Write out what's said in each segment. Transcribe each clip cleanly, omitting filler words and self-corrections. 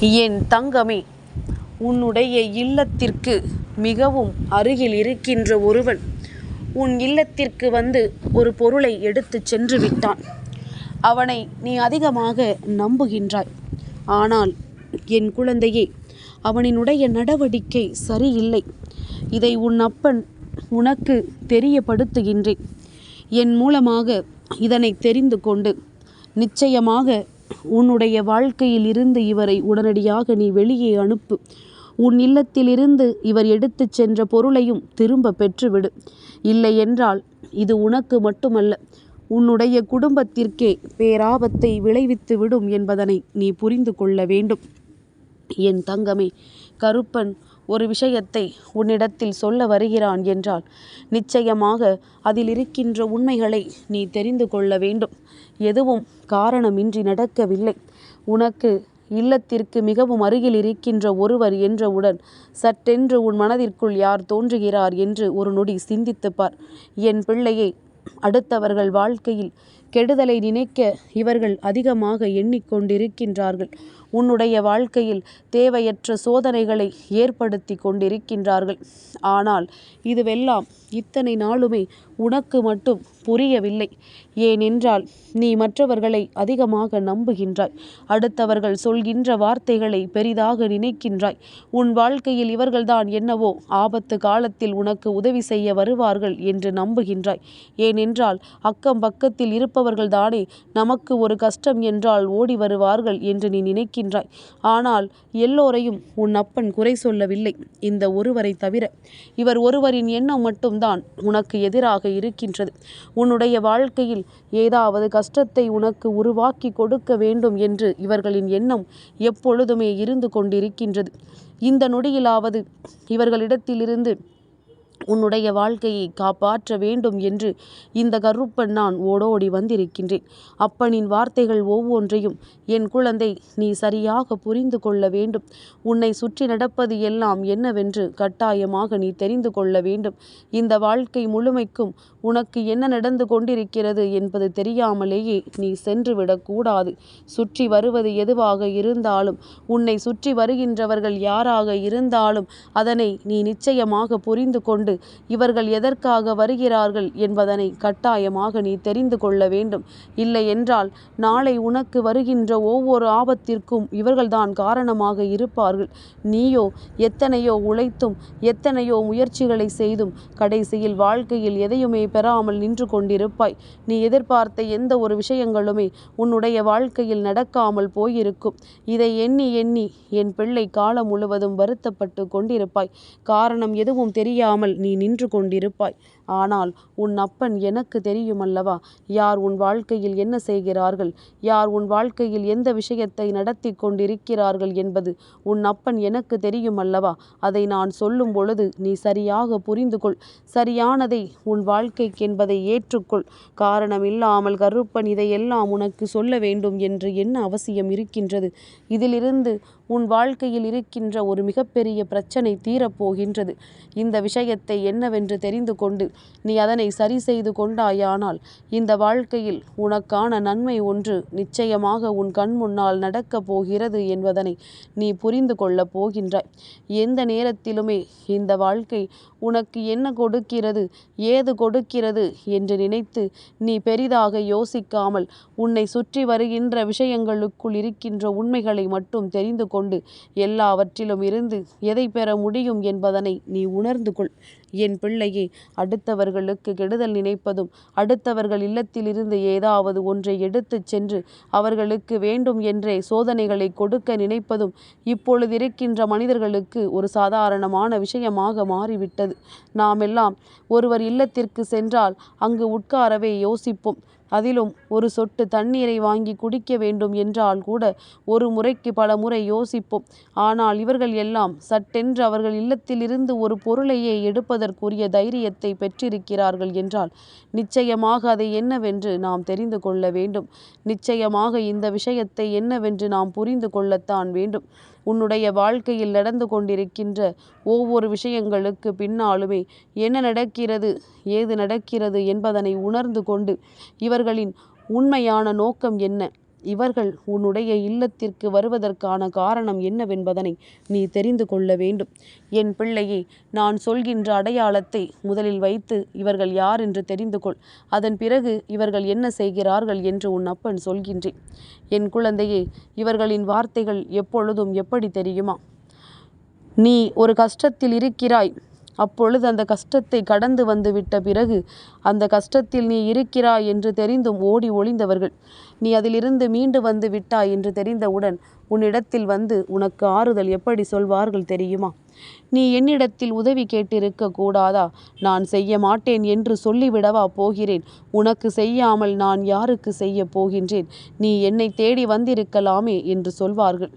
என் தங்கமே, உன்னுடைய இல்லத்திற்கு மிகவும் அருகில் இருக்கின்ற ஒருவன் உன் இல்லத்திற்கு வந்து ஒரு பொருளை எடுத்து சென்று விட்டான். அவனை நீ அதிகமாக நம்புகின்றாய். ஆனால் என் குழந்தையே, அவனினுடைய நடவடிக்கை சரியில்லை. இதை உன் அப்பன் உனக்கு தெரியப்படுத்துகின்றேன். என் மூலமாக இதனை தெரிந்து கொண்டு நிச்சயமாக உன்னுடைய வாழ்க்கையில் இருந்து இவரை உடனடியாக நீ வெளியே அனுப்பு. உன் இல்லத்திலிருந்து இவர் எடுத்து சென்ற பொருளையும் திரும்ப பெற்றுவிடு. இல்லை என்றால் இது உனக்கு மட்டுமல்ல, உன்னுடைய குடும்பத்திற்கே பேராபத்தை விளைவித்து விடும் என்பதனை நீ புரிந்து கொள்ள வேண்டும். என் தங்கமே, கருப்பன் ஒரு விஷயத்தை உன்னிடத்தில் சொல்ல வருகிறான் என்றால் நிச்சயமாக அதில் இருக்கின்ற உண்மைகளை நீ தெரிந்து கொள்ள வேண்டும். எதுவும் காரணமின்றி நடக்கவில்லை. உனக்கு இல்லத்திற்கு மிகவும் அருகில் இருக்கின்ற ஒருவர் என்றவுடன் சட்டென்று உன் மனதிற்குள் யார் தோன்றுகிறார் என்று ஒரு நொடி சிந்தித்துப்பார். என் பிள்ளையை, அடுத்தவர்கள் வாழ்க்கையில் கெடுதலை நினைக்க இவர்கள் அதிகமாக எண்ணிக்கொண்டிருக்கின்றார்கள். உன்னுடைய வாழ்க்கையில் தேவையற்ற சோதனைகளை ஏற்படுத்தி கொண்டிருக்கின்றார்கள். ஆனால் இதுவெல்லாம் இத்தனை நாளுமே உனக்கு மட்டும் புரியவில்லை. ஏனென்றால் நீ மற்றவர்களை அதிகமாக நம்புகின்றாய். அடுத்தவர்கள் சொல்கின்ற வார்த்தைகளை பெரிதாக நினைக்கின்றாய். உன் வாழ்க்கையில் இவர்கள்தான் என்னவோ ஆபத்து காலத்தில் உனக்கு உதவி செய்ய வருவார்கள் என்று நம்புகின்றாய். ஏனென்றால் அக்கம் பக்கத்தில் இருப்பவர்கள் தானே நமக்கு ஒரு கஷ்டம் என்றால் ஓடி வருவார்கள் என்று நீ நினைக்கின்றாய். ஆனால் எல்லோரையும் உன் அப்பன் குறை சொல்லவில்லை, இந்த ஒருவரை தவிர. இவர் ஒருவரின் எண்ணம் மட்டும்தான் உனக்கு எதிராக இருக்கின்றது. உன்னுடைய வாழ்க்கையில் ஏதாவது கஷ்டத்தை உனக்கு உருவாக்கி கொடுக்க வேண்டும் என்று இவர்களின் எண்ணம் எப்பொழுதுமே இருந்து கொண்டிருக்கின்றது. இந்த நொடியிலாவது இவர்களிடத்திலிருந்து உன்னுடைய வாழ்க்கையை காப்பாற்ற வேண்டும் என்று இந்த கருப்பன் நான் ஓடோடி வந்திருக்கின்றேன். அப்பனின் வார்த்தைகள் ஒவ்வொன்றையும் என் குழந்தை நீ சரியாக புரிந்து கொள்ள வேண்டும். உன்னை சுற்றி நடப்பது எல்லாம் என்னவென்று கட்டாயமாக நீ தெரிந்து கொள்ள வேண்டும். இந்த வாழ்க்கை முழுமைக்கும் உனக்கு என்ன நடந்து கொண்டிருக்கிறது என்பது தெரியாமலேயே நீ சென்று விடக்கூடாது. சுற்றி வருவது எதுவாக இருந்தாலும், உன்னை சுற்றி வருகின்றவர்கள் யாராக இருந்தாலும் அதனை நீ நிச்சயமாக புரிந்து கொண்டு இவர்கள் எதற்காக வருகிறார்கள் என்பதனை கட்டாயமாக நீ தெரிந்து கொள்ள வேண்டும். இல்லை என்றால் நாளை உனக்கு வருகின்ற ஒவ்வொரு ஆபத்திற்கும் இவர்கள்தான் காரணமாக இருப்பார்கள். நீயோ எத்தனையோ உழைத்தும் எத்தனையோ முயற்சிகளை செய்தும் கடைசியில் வாழ்க்கையில் எதையுமே பெறாமல் நின்று கொண்டிருப்பாய். நீ எதிர்பார்த்த எந்த ஒரு விஷயங்களுமே உன்னுடைய வாழ்க்கையில் நடக்காமல் போயிருக்கும். இதை எண்ணி எண்ணி என் பிள்ளை காலம் முழுவதும் வருத்தப்பட்டு கொண்டிருப்பாய். காரணம் எதுவும் தெரியாமல் நீ நின்று கொண்டிருப்பாய். ஆனால் உன் அப்பன் எனக்கு தெரியுமல்லவா, யார் உன் வாழ்க்கையில் என்ன செய்கிறார்கள், யார் உன் வாழ்க்கையில் எந்த விஷயத்தை நடத்தி கொண்டிருக்கிறார்கள் என்பது உன் அப்பன் எனக்கு தெரியுமல்லவா. அதை நான் சொல்லும் பொழுது நீ சரியாக புரிந்து கொள். சரியானதை உன் வாழ்க்கைக்கென்பதை ஏற்றுக்கொள். காரணமில்லாமல் கருப்பன் இதையெல்லாம் உனக்கு சொல்ல வேண்டும் என்று என்ன அவசியம் இருக்கின்றது? இதிலிருந்து உன் வாழ்க்கையில் இருக்கின்ற ஒரு மிகப்பெரிய பிரச்சனை தீரப்போகின்றது. இந்த விஷயத்தை என்னவென்று தெரிந்து கொண்டு நீ அதனை சரி செய்து கொண்டாயானால் இந்த வாழ்க்கையில் உனக்கான நன்மை ஒன்று நிச்சயமாக உன் கண் முன்னால் நடக்கப் போகிறது என்பதனை நீ புரிந்து கொள்ளப் போகின்றாய். எந்த நேரத்திலுமே இந்த வாழ்க்கை உனக்கு என்ன கொடுக்கிறது, ஏது கொடுக்கிறது என்று நினைத்து நீ பெரிதாக யோசிக்காமல் உன்னை சுற்றி வருகின்ற விஷயங்களுக்குள் இருக்கின்ற உண்மைகளை மட்டும் தெரிந்து கொண்டு எல்லாவற்றிலும் இருந்து எதை பெற முடியும் என்பதனை நீ உணர்ந்து கொள். என் பிள்ளையே, அடுத்தவர்களுக்கு கெடுதல் நினைப்பதும் அடுத்தவர்கள் இல்லத்திலிருந்து ஏதாவது ஒன்றை எடுத்து சென்று அவர்களுக்கு வேண்டும் என்றே சோதனைகளை கொடுக்க நினைப்பதும் இப்பொழுது இருக்கின்ற மனிதர்களுக்கு ஒரு சாதாரணமான விஷயமாக மாறிவிட்டது. நாமெல்லாம் ஒருவர் இல்லத்திற்கு சென்றால் அங்கு உட்காரவே யோசிப்போம். அதிலும் ஒரு சொட்டு தண்ணீரை வாங்கி குடிக்க வேண்டும் என்றால் கூட ஒரு முறைக்கு பல முறை யோசிப்போம். ஆனால் இவர்கள் எல்லாம் சட்டென்று அவர்கள் இல்லத்திலிருந்து ஒரு பொருளையே எடுப்பதற்குரிய தைரியத்தை பெற்றிருக்கிறார்கள் என்றால் நிச்சயமாக அதை என்னவென்று நாம் தெரிந்து கொள்ள வேண்டும். நிச்சயமாக இந்த விஷயத்தை என்னவென்று நாம் புரிந்து கொள்ளத்தான் வேண்டும். உன்னுடைய வாழ்க்கையில் நடந்து கொண்டிருக்கின்ற ஒவ்வொரு விஷயங்களுக்கு பின்னாலுமே என்ன நடக்கிறது, ஏது நடக்கிறது என்பதனை உணர்ந்து கொண்டு இவர்களின் உண்மையான நோக்கம் என்ன, இவர்கள் உன்னுடைய இல்லத்திற்கு வருவதற்கான காரணம் என்னவென்பதனை நீ தெரிந்து கொள்ள வேண்டும். என் பிள்ளையே, நான் சொல்கின்ற அடையாளத்தை முதலில் வைத்து இவர்கள் யார் என்று தெரிந்து கொள். அதன் பிறகு இவர்கள் என்ன செய்கிறார்கள் என்று உன் அப்பன் சொல்கின்றேன். என் குழந்தையே, இவர்களின் வார்த்தைகள் எப்பொழுதும் எப்படி தெரியுமா? நீ ஒரு கஷ்டத்தில் இருக்கிறாய், அப்பொழுது அந்த கஷ்டத்தை கடந்து வந்து விட்ட பிறகு அந்த கஷ்டத்தில் நீ இருக்கிறாய் என்று தெரிந்தும் ஓடி ஒளிந்தவர்கள், நீ அதிலிருந்து மீண்டு வந்து விட்டாய் என்று தெரிந்தவுடன் உன்னிடத்தில் வந்து உனக்கு ஆறுதல் எப்படி சொல்வார்கள் தெரியுமா? நீ என்னிடத்தில் உதவி கேட்டிருக்க கூடாதா? நான் செய்ய மாட்டேன் என்று சொல்லிவிடவா போகிறேன்? உனக்கு செய்யாமல் நான் யாருக்கு செய்ய போகின்றேன்? நீ என்னை தேடி வந்திருக்கலாமே என்று சொல்வார்கள்.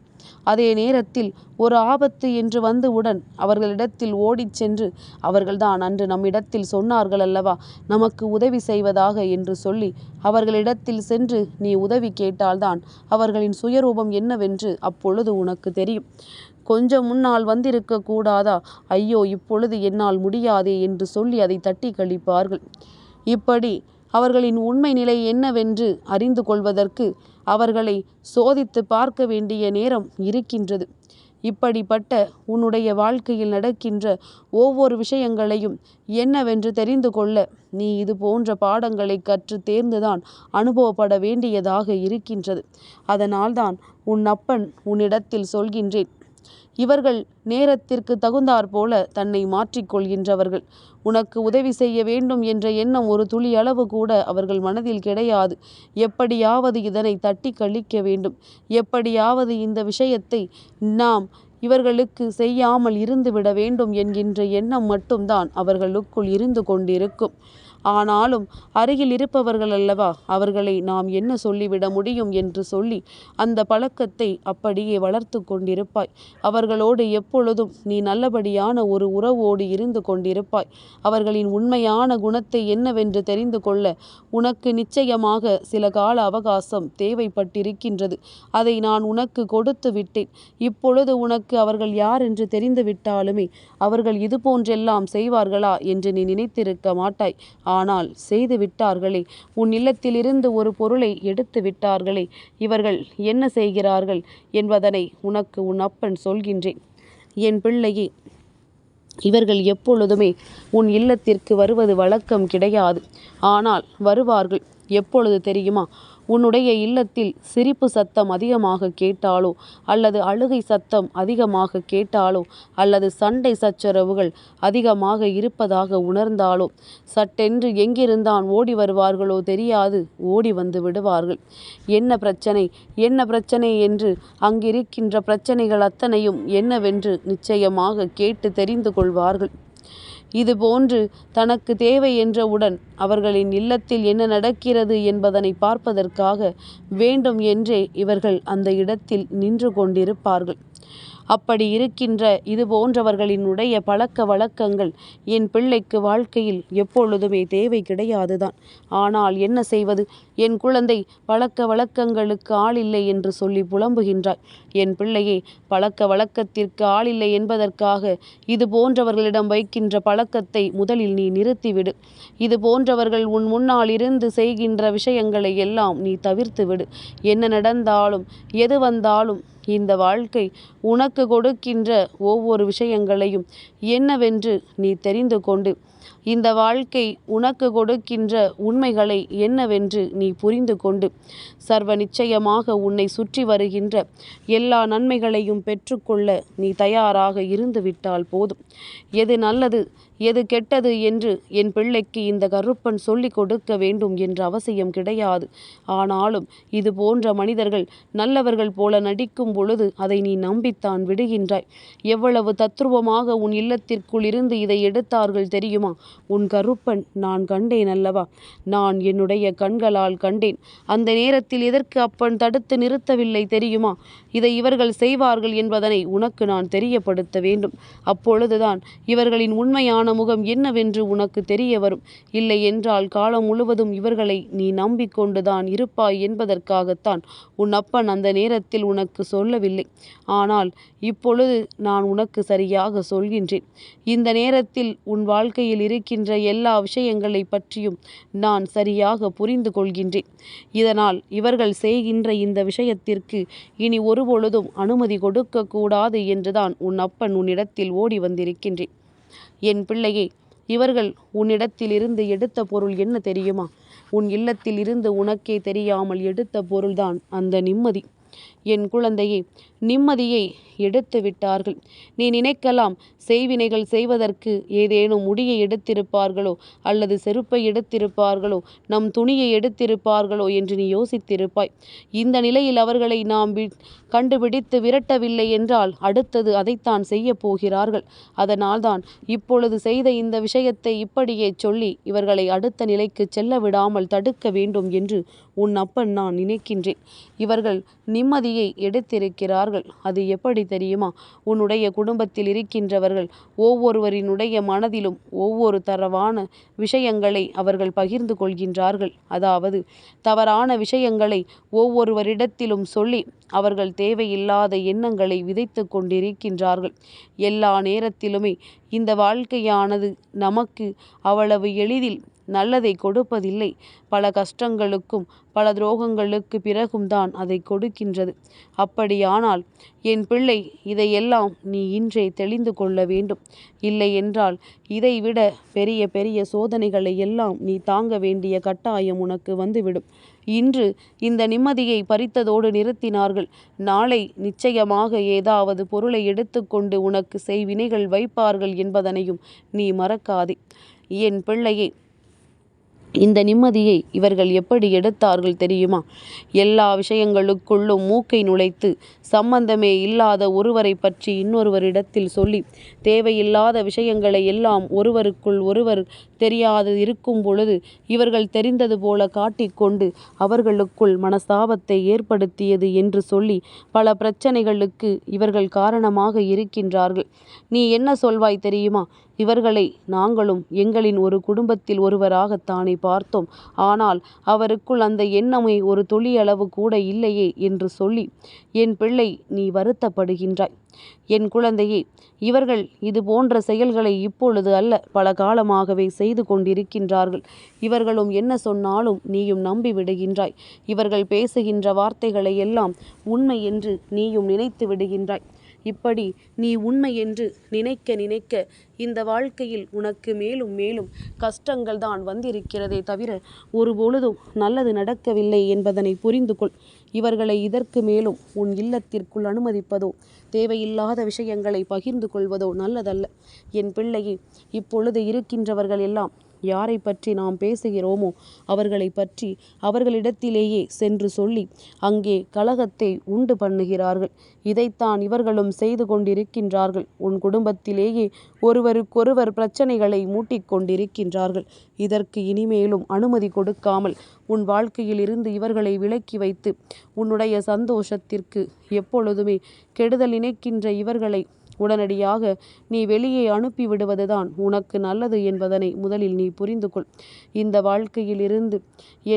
அதே நேரத்தில் ஒரு ஆபத்து என்று வந்தவுடன் அவர்களிடத்தில் ஓடிச் சென்று, அவர்கள்தான் அன்று நம்மிடத்தில் சொன்னார்கள் அல்லவா, நமக்கு உதவி செய்வதாக என்று சொல்லி அவர்களிடத்தில் சென்று நீ உதவி கேட்டால்தான் அவர்களின் சுயரூபம் என்னவென்று அப்பொழுது உனக்கு தெரியும். கொஞ்சம் முன்னால் வந்திருக்க கூடாதா? ஐயோ, இப்பொழுது என்னால் முடியாதே என்று சொல்லி அதை தட்டி கழிப்பார்கள். இப்படி அவர்களின் உண்மை நிலை என்னவென்று அறிந்து கொள்வதற்கு அவர்களை சோதித்து பார்க்க வேண்டிய நேரம் இருக்கின்றது. இப்படிப்பட்ட உன்னுடைய வாழ்க்கையில் நடக்கின்ற ஒவ்வொரு விஷயங்களையும் என்னவென்று தெரிந்து கொள்ள நீ இது போன்ற பாடங்களை கற்று தேர்ந்துதான் அனுபவப்பட வேண்டியதாக இருக்கின்றது. அதனால்தான் உன் அப்பன் உன்னிடத்தில் சொல்கின்றேன், இவர்கள் நேரத்திற்கு தகுந்தாற் போல தன்னை மாற்றிக்கொள்கின்றவர்கள். உனக்கு உதவி செய்ய வேண்டும் என்ற எண்ணம் ஒரு துளி அளவு கூட அவர்கள் மனதில் கிடையாது. எப்படியாவது இதனை தட்டி கழிக்க வேண்டும், எப்படியாவது இந்த விஷயத்தை நாம் இவர்களுக்கு செய்யாமல் இருந்துவிட வேண்டும் என்கின்ற எண்ணம் மட்டும்தான் அவர்களுக்குள் இருந்து கொண்டிருக்கும். ஆனாலும் அருகில் இருப்பவர்கள் அல்லவா, அவர்களை நாம் என்ன சொல்லிவிட முடியும் என்று சொல்லி அந்த பழக்கத்தை அப்படியே வளர்த்து கொண்டிருப்பாய். அவர்களோடு எப்பொழுதும் நீ நல்லபடியான ஒரு உறவோடு இருந்து கொண்டிருப்பாய். அவர்களின் உண்மையான குணத்தை என்னவென்று தெரிந்து கொள்ள உனக்கு நிச்சயமாக சில கால அவகாசம் தேவைப்பட்டிருக்கின்றது. அதை நான் உனக்கு கொடுத்து விட்டேன். இப்பொழுது உனக்கு அவர்கள் யார் என்று தெரிந்து விட்டாலுமே அவர்கள் இது போன்றெல்லாம் செய்வார்களா என்று நீ நினைத்திருக்க மாட்டாய். ஆனால் செய்து விட்டார்களே. உன் இல்லத்திலிருந்து ஒரு பொருளை எடுத்து விட்டார்களே. இவர்கள் என்ன செய்கிறார்கள் என்பதனை உனக்கு உன் அப்பன் சொல்கின்றேன். என் பிள்ளையே, இவர்கள் எப்பொழுதுமே உன் இல்லத்திற்கு வருவது வழக்கம் கிடையாது. ஆனால் வருவார்கள். எப்பொழுது தெரியுமா? உன்னுடைய இல்லத்தில் சிரிப்பு சத்தம் அதிகமாக கேட்டாலோ, அல்லது அழுகை சத்தம் அதிகமாக கேட்டாலோ, அல்லது சண்டை சச்சரவுகள் அதிகமாக இருப்பதாக உணர்ந்தாலோ, சட்டென்று எங்கிருந்தான் ஓடி வருவார்களோ தெரியாது, ஓடி வந்து விடுவார்கள். என்ன பிரச்சனை, என்ன பிரச்சனை என்று அங்கிருக்கின்ற பிரச்சனைகள் அத்தனையும் என்னவென்று நிச்சயமாக கேட்டு தெரிந்து கொள்வார்கள். இதுபோன்று தனக்கு தேவை என்றவுடன் அவர்களின் இல்லத்தில் என்ன நடக்கிறது என்பதனை பார்ப்பதற்காக வேண்டும் என்றே இவர்கள் அந்த இடத்தில் நின்று கொண்டிருப்பார்கள். அப்படி இருக்கின்ற இது போன்றவர்களினுடைய பழக்க வழக்கங்கள் என் பிள்ளைக்கு வாழ்க்கையில் எப்பொழுதுமே தேவை கிடையாதுதான். ஆனால் என்ன செய்வது? என் குழந்தை, பழக்க வழக்கங்களுக்கு ஆளில்லை என்று சொல்லி புலம்புகின்றாய். என் பிள்ளையே, பழக்க வழக்கத்திற்கு ஆளில்லை என்பதற்காக இது போன்றவர்களிடம் வைக்கின்ற பழக்கத்தை முதலில் நீ நிறுத்திவிடு. இது போன்றவர்கள் உன் முன்னால் இருந்து செய்கின்ற விஷயங்களை எல்லாம் நீ தவிர்த்து விடு. என்ன நடந்தாலும் எது வந்தாலும் இந்த வாழ்க்கை உனக்கு கொடுக்கின்ற ஒவ்வொரு விஷயங்களையும் என்னவென்று நீ தெரிந்து கொண்டு, இந்த வாழ்க்கை உனக்கு கொடுக்கின்ற உண்மைகளை என்னவென்று நீ புரிந்து கொண்டு, சர்வ நிச்சயமாக உன்னை சுற்றி வருகின்ற எல்லா நன்மைகளையும் பெற்றுக்கொள்ள நீ தயாராக இருந்து விட்டால் போதும். எது நல்லது எது கெட்டது என்று என் பிள்ளைக்கு இந்த கருப்பன் சொல்லிக் கொடுக்க வேண்டும் என்ற அவசியம் கிடையாது. ஆனாலும் இது போன்ற மனிதர்கள் நல்லவர்கள் போல நடிக்கும் பொழுது அதை நீ நம்பித்தான் விடுகின்றாய். எவ்வளவு தத்ரூபமாக உன் இல்லத்திற்குள் இருந்து இதை எடுத்தார்கள் தெரியுமா? உன் கருப்பன் நான் கண்டேன் அல்லவா? நான் என்னுடைய கண்களால் கண்டேன். அந்த நேரத்தில் எதற்கு அப்பன் தடுத்து நிறுத்தவில்லை தெரியுமா? இதை இவர்கள் செய்வார்கள் என்பதனை உனக்கு நான் தெரியப்படுத்த வேண்டும். அப்பொழுதுதான் இவர்களின் உண்மையான உண்மையான முகம் என்னவென்று உனக்கு தெரிய வரும். இல்லை என்றால் காலம் முழுவதும் இவர்களை நீ நம்பிக்கொண்டுதான் இருப்பாய் என்பதற்காகத்தான் உன் அப்பன் அந்த நேரத்தில் உனக்கு சொல்லவில்லை. ஆனால் இப்பொழுது நான் உனக்கு சரியாக சொல்கின்றேன். இந்த நேரத்தில் உன் வாழ்க்கையில் இருக்கின்ற எல்லா விஷயங்களை பற்றியும் நான் சரியாக புரிந்து கொள்கின்றேன். இதனால் இவர்கள் செய்கின்ற இந்த விஷயத்திற்கு இனி ஒருபொழுதும் அனுமதி கொடுக்கக்கூடாது என்றுதான் உன் அப்பன் உன்னிடத்தில் ஓடி வந்திருக்கின்றேன். என் பிள்ளையே, இவர்கள் உன்னிடத்திலிருந்து எடுத்த பொருள் என்ன தெரியுமா? உன் இல்லத்தில் இருந்து உனக்கே தெரியாமல் எடுத்த பொருள்தான் அந்த நிம்மதி. என் குழந்தையே, நிம்மதியை எடுத்து விட்டார்கள். நீ நினைக்கலாம், செய்வினைகள் செய்வதற்கு ஏதேனும் முடியை எடுத்திருப்பார்களோ, அல்லது செருப்பை எடுத்திருப்பார்களோ, நம் துணியை எடுத்திருப்பார்களோ என்று நீ யோசித்திருப்பாய். இந்த நிலையில் அவர்களை நாம் கண்டுபிடித்து விரட்டவில்லை என்றால் அடுத்தது அதைத்தான் செய்ய போகிறார்கள். அதனால்தான் இப்பொழுது செய்த இந்த விஷயத்தை இப்படியே சொல்லி இவர்களை அடுத்த நிலைக்கு செல்ல விடாமல் தடுக்க வேண்டும் என்று உன் அப்பன் நான் நினைக்கின்றேன். இவர்கள் நிம்மதியை எடுத்திருக்கிறார்கள். அது எப்படி தெரியுமா? உன்னுடைய குடும்பத்தில் இருக்கின்றவர்கள் ஒவ்வொருவரினுடைய மனதிலும் ஒவ்வொரு தரவான விஷயங்களை அவர்கள் பகிர்ந்து கொள்கின்றார்கள். அதாவது தவறான விஷயங்களை ஒவ்வொருவரிடத்திலும் சொல்லி அவர்கள் தேவையில்லாத எண்ணங்களை விதைத்து கொண்டிருக்கின்றார்கள். எல்லா நேரத்திலுமே இந்த வாழ்க்கையானது நமக்கு அவ்வளவு எளிதில் நல்லதை கொடுப்பதில்லை. பல கஷ்டங்களுக்கும் பல துரோகங்களுக்கு பிறகும் தான் அதை கொடுக்கின்றது. அப்படியானால் என் பிள்ளை, இதையெல்லாம் நீ இன்றே தெளிந்து கொள்ள வேண்டும். இல்லை என்றால் இதைவிட பெரிய பெரிய சோதனைகளை எல்லாம் நீ தாங்க வேண்டிய கட்டாயம் உனக்கு வந்துவிடும். இன்று இந்த நிம்மதியை பறித்ததோடு நிறுத்தினார்கள். நாளை நிச்சயமாக ஏதாவது பொருளை எடுத்துக்கொண்டு உனக்கு செய்வினைகள் வைப்பார்கள் என்பதனையும் நீ மறக்காதே. என் பிள்ளையே, இந்த நிம்மதியை இவர்கள் எப்படி எடுத்தார்கள் தெரியுமா? எல்லா விஷயங்களுக்குள்ளும் மூக்கை நுழைத்து சம்பந்தமே இல்லாத ஒருவரை பற்றி இன்னொருவரிடத்தில் சொல்லி தேவையில்லாத விஷயங்களை எல்லாம் ஒருவருக்குள் ஒருவர் தெரியாது இருக்கும் பொழுது இவர்கள் தெரிந்தது போல காட்டிக்கொண்டு அவர்களுக்குள் மனஸ்தாபத்தை ஏற்படுத்தியது என்று சொல்லி பல பிரச்சனைகளுக்கு இவர்கள் காரணமாக இருக்கின்றார்கள். நீ என்ன சொல்வாய் தெரியுமா? இவர்களை நாங்களும் எங்களின் ஒரு குடும்பத்தில் ஒருவராகத்தானே பார்த்தோம். ஆனால் அவருக்குள் அந்த எண்ணமே ஒரு துளியளவு கூட இல்லையே என்று சொல்லி என் பிள்ளை நீ வருத்தப்படுகின்றாய். என் குழந்தையே, இவர்கள் இது போன்ற செயல்களை இப்பொழுது அல்ல, பல காலமாகவே செய்து கொண்டிருக்கின்றார்கள். இவர்களும் என்ன சொன்னாலும் நீயும் நம்பி விடுகின்றாய். இவர்கள் பேசுகின்ற வார்த்தைகளை எல்லாம் உண்மை என்று நீயும் நினைத்து விடுகின்றாய். இப்படி நீ உண்மை என்று நினைக்க நினைக்க இந்த வாழ்க்கையில் உனக்கு மேலும் மேலும் கஷ்டங்கள் தான் வந்திருக்கிறதே தவிர ஒருபொழுதும் நல்லது நடக்கவில்லை என்பதனை புரிந்து கொள். இவர்களை இதற்கு மேலும் உன் இல்லத்திற்குள் அனுமதிப்பதோ தேவையில்லாத விஷயங்களை பகிர்ந்து கொள்வதோ நல்லதல்ல. என் பிள்ளையே, இப்பொழுது இருக்கின்றவர்கள் எல்லாம் யாரை பற்றி நாம் பேசுகிறோமோ அவர்களை பற்றி அவர்களிடத்திலேயே சென்று சொல்லி அங்கே கலகத்தை உண்டு பண்ணுகிறார்கள். இதைத்தான் இவர்களும் செய்து கொண்டிருக்கின்றார்கள். உன் குடும்பத்திலேயே ஒருவருக்கொருவர் பிரச்சனைகளை மூட்டிக்கொண்டிருக்கின்றார்கள். இதற்கு இனிமேலும் அனுமதி கொடுக்காமல் உன் வாழ்க்கையில் இருந்து இவர்களை விலக்கி வைத்து உன்னுடைய சந்தோஷத்திற்கு எப்பொழுதுமே கெடுதல் நினைக்கின்ற இவர்களை உடனடியாக நீ வெளியே அனுப்பிவிடுவதுதான் உனக்கு நல்லது என்பதனை முதலில் நீ புரிந்து கொள். இந்த வாழ்க்கையில் இருந்து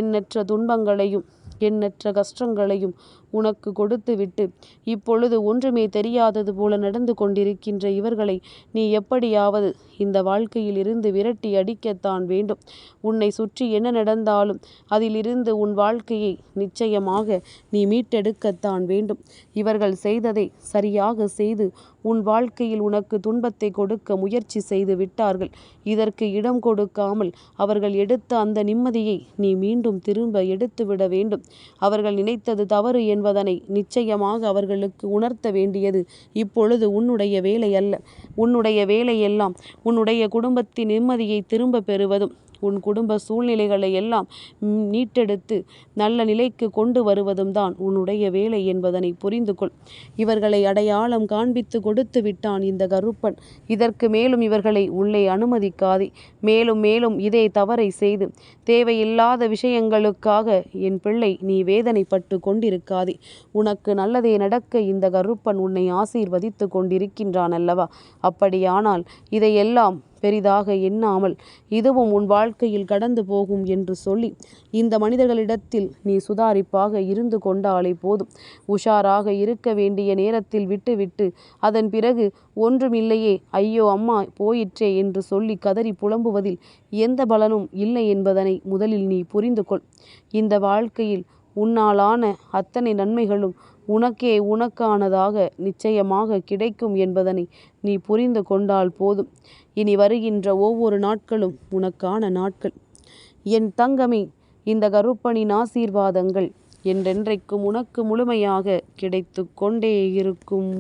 எண்ணற்ற துன்பங்களையும் எண்ணற்ற கஷ்டங்களையும் உனக்கு கொடுத்துவிட்டு இப்பொழுது ஒன்றுமே தெரியாதது போல நடந்து கொண்டிருக்கின்ற இவர்களை நீ எப்படியாவது இந்த வாழ்க்கையில் இருந்து விரட்டி அடிக்கத்தான் வேண்டும். உன்னை சுற்றி என்ன நடந்தாலும் அதிலிருந்து உன் வாழ்க்கையை நிச்சயமாக நீ மீட்டெடுக்கத்தான் வேண்டும். இவர்கள் செய்ததை சரியாக செய்து உன் வாழ்க்கையில் உனக்கு துன்பத்தை கொடுக்க முயற்சி செய்து விட்டார்கள். இதற்கு இடம் கொடுக்காமல் அவர்கள் எடுத்த அந்த நிம்மதியை நீ மீண்டும் திரும்ப எடுத்துவிட வேண்டும். அவர்கள் நினைத்தது தவறு என்பதனை நிச்சயமாக அவர்களுக்கு உணர்த்த வேண்டியது இப்பொழுது உன்னுடைய வேலை அல்ல. உன்னுடைய வேலையெல்லாம் உன்னுடைய குடும்பத்தின் நிம்மதியை திரும்ப பெறுவதும் உன் குடும்ப சூழ்நிலைகளை எல்லாம் மீட்டெடுத்து நல்ல நிலைக்கு கொண்டு வருவதும் தான் உன்னுடைய வேலை என்பதனை புரிந்து கொள். இவர்களை அடையாளம் காண்பித்து கொடுத்து விட்டான் இந்த கருப்பன். இதற்கு மேலும் இவர்களை உள்ளே அனுமதிக்காதே. மேலும் மேலும் இதே தவறை செய்து தேவையில்லாத விஷயங்களுக்காக என் பிள்ளை நீ வேதனைப்பட்டு கொண்டிருக்காதே. உனக்கு நல்லதே நடக்க இந்த கருப்பன் உன்னை ஆசீர்வதித்து கொண்டிருக்கின்றான் அல்லவா? அப்படியானால் இதையெல்லாம் பெரிதாக எண்ணாமல் இதுவும் உன் வாழ்க்கையில் கடந்து போகும் என்று சொல்லி இந்த மனிதர்களிடத்தில் நீ சுதாரிப்பாக இருந்து கொண்டாலே போதும். உஷாராக இருக்க வேண்டிய நேரத்தில் விட்டுவிட்டு அதன் பிறகு ஒன்றுமில்லையே, ஐயோ அம்மா போயிற்றே என்று சொல்லி கதறி புலம்புவதில் எந்த பலனும் இல்லை என்பதனை முதலில் நீ புரிந்து கொள். இந்த வாழ்க்கையில் உன்னாலான அத்தனை நன்மைகளும் உனக்கானதாக நிச்சயமாக கிடைக்கும் என்பதனை நீ புரிந்து கொண்டால் போதும். இனி வருகின்ற ஒவ்வொரு நாட்களும் உனக்கான நாட்கள். என் தங்கமே, இந்த கருப்பனின் ஆசீர்வாதங்கள் என்றென்றைக்கும் உனக்கு முழுமையாக கிடைத்து கொண்டே இருக்கும்.